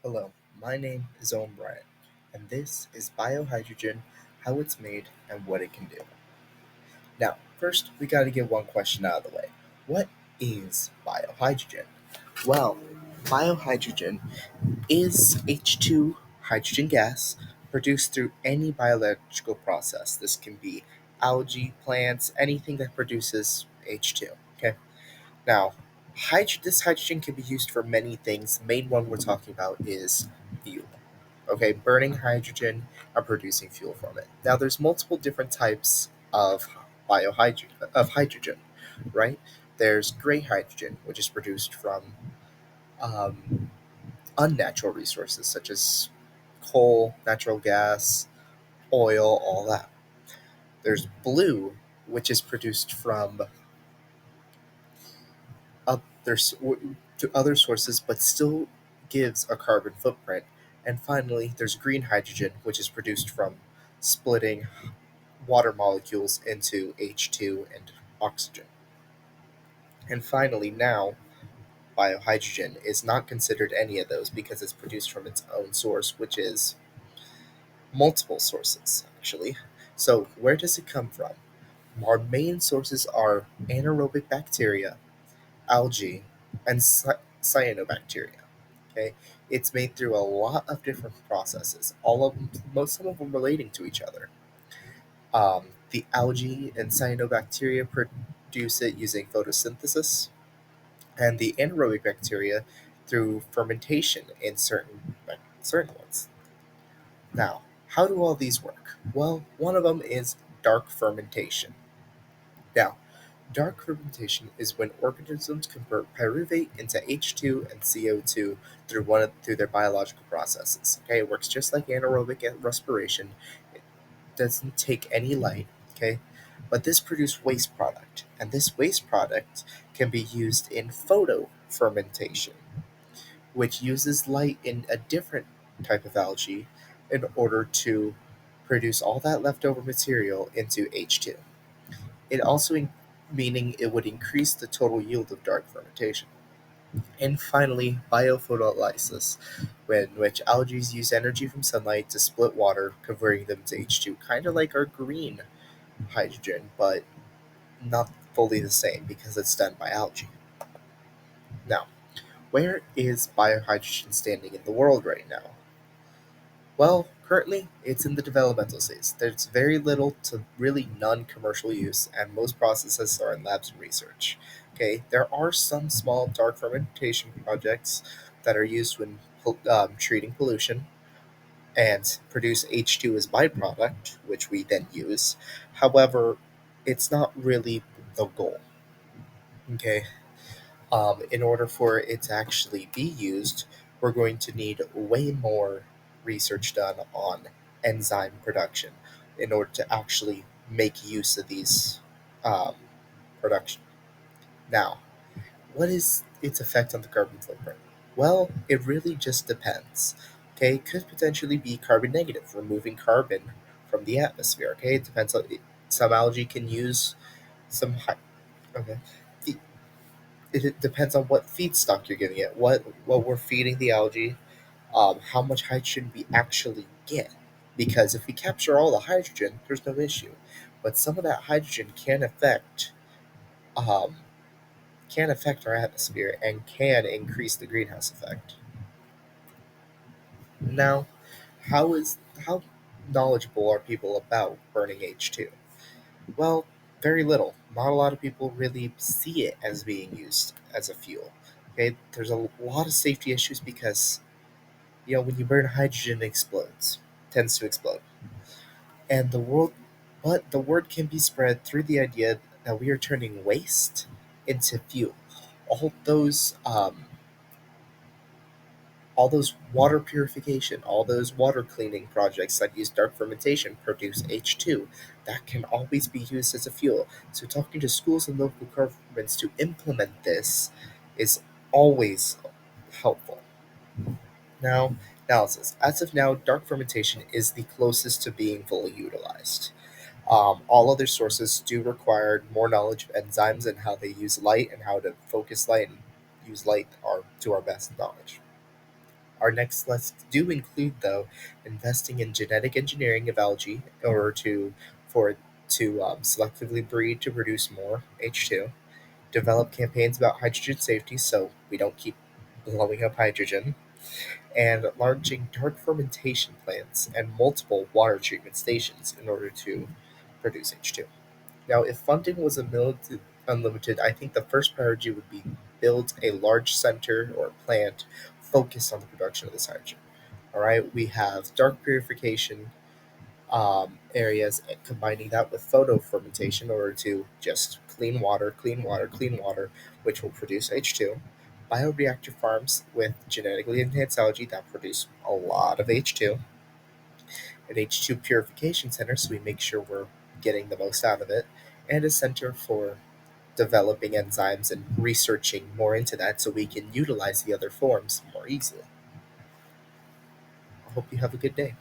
Hello, my name is Owen Bryant, and this is biohydrogen, how it's made, and what it can do. Now, first, we got to get one question out of the way. What is biohydrogen? Well, biohydrogen is H2 hydrogen gas produced through any biological process. This can be algae, plants, anything that produces H2. Okay. Now, this hydrogen can be used for many things. The main one we're talking about is fuel. Okay, burning hydrogen and producing fuel from it. Now, there's multiple different types of hydrogen, right? There's gray hydrogen, which is produced from um, unnatural resources such as coal, natural gas, oil, all that. There's blue, which is produced from to other sources, but still gives a carbon footprint. And finally, there's green hydrogen, which is produced from splitting water molecules into H2 and oxygen. And finally, now, biohydrogen is not considered any of those because it's produced from its own source, which is multiple sources, actually. So, where does it come from? Our main sources are anaerobic bacteria, algae, and cyanobacteria. Okay, it's made through a lot of different processes. All of them, some of them relating to each other. The algae and cyanobacteria produce it using photosynthesis, and the anaerobic bacteria through fermentation in certain ones. Now, how do all these work? Well, one of them is dark fermentation. Now, dark fermentation is when organisms convert pyruvate into H2 and CO2 through their biological processes. Okay, it works just like anaerobic respiration. It doesn't take any light. Okay, but this produces waste product, and this waste product can be used in photo fermentation, which uses light in a different type of algae in order to produce all that leftover material into H2. It also meaning it would increase the total yield of dark fermentation. And finally, biophotolysis, in which algae use energy from sunlight to split water, converting them to H2, kind of like our green hydrogen, but not fully the same because it's done by algae. Now, where is biohydrogen standing in the world right now? Well, currently it's in the developmental phase. There's very little to really none commercial use, and most processes are in labs and research. Okay, there are some small dark fermentation projects that are used when treating pollution and produce H2 as byproduct, which we then use. However, it's not really the goal. Okay, in order for it to actually be used, we're going to need way more research done on enzyme production in order to actually make use of these um, production. Now, what is its effect on the carbon footprint? Well, it really just depends. Okay, it could potentially be carbon negative, removing carbon from the atmosphere. Okay, it depends on some algae can use some okay. It depends on what feedstock you're giving it, what we're feeding the algae, how much hydrogen we actually get. Because if we capture all the hydrogen, there's no issue. But some of that hydrogen um, can affect our atmosphere and can increase the greenhouse effect. Now, how knowledgeable are people about burning H2? Well, very little. Not a lot of people really see it as being used as a fuel. Okay, there's a lot of safety issues because when you burn hydrogen, it explodes, tends to explode, and the word can be spread through the idea that we are turning waste into fuel. All those, um, all those water purification, all those water cleaning projects that use dark fermentation produce H2 that can always be used as a fuel. So talking to schools and local governments to implement this is always helpful. Now, analysis. As of now, dark fermentation is the closest to being fully utilized. All other sources do require more knowledge of enzymes and how they use light and how to focus light and use light to our best knowledge. Our next lists do include, though, investing in genetic engineering of algae in order for it to selectively breed to produce more H2, develop campaigns about hydrogen safety so we don't keep blowing up hydrogen, and launching dark fermentation plants and multiple water treatment stations in order to produce H2. Now, if funding was unlimited, I think the first priority would be build a large center or plant focused on the production of this hydrogen. All right, we have dark purification areas, and combining that with photo fermentation in order to just clean water, clean water, clean water, which will produce H2. Bioreactor farms with genetically enhanced algae that produce a lot of H2. An H2 purification center so we make sure we're getting the most out of it. And a center for developing enzymes and researching more into that so we can utilize the other forms more easily. I hope you have a good day.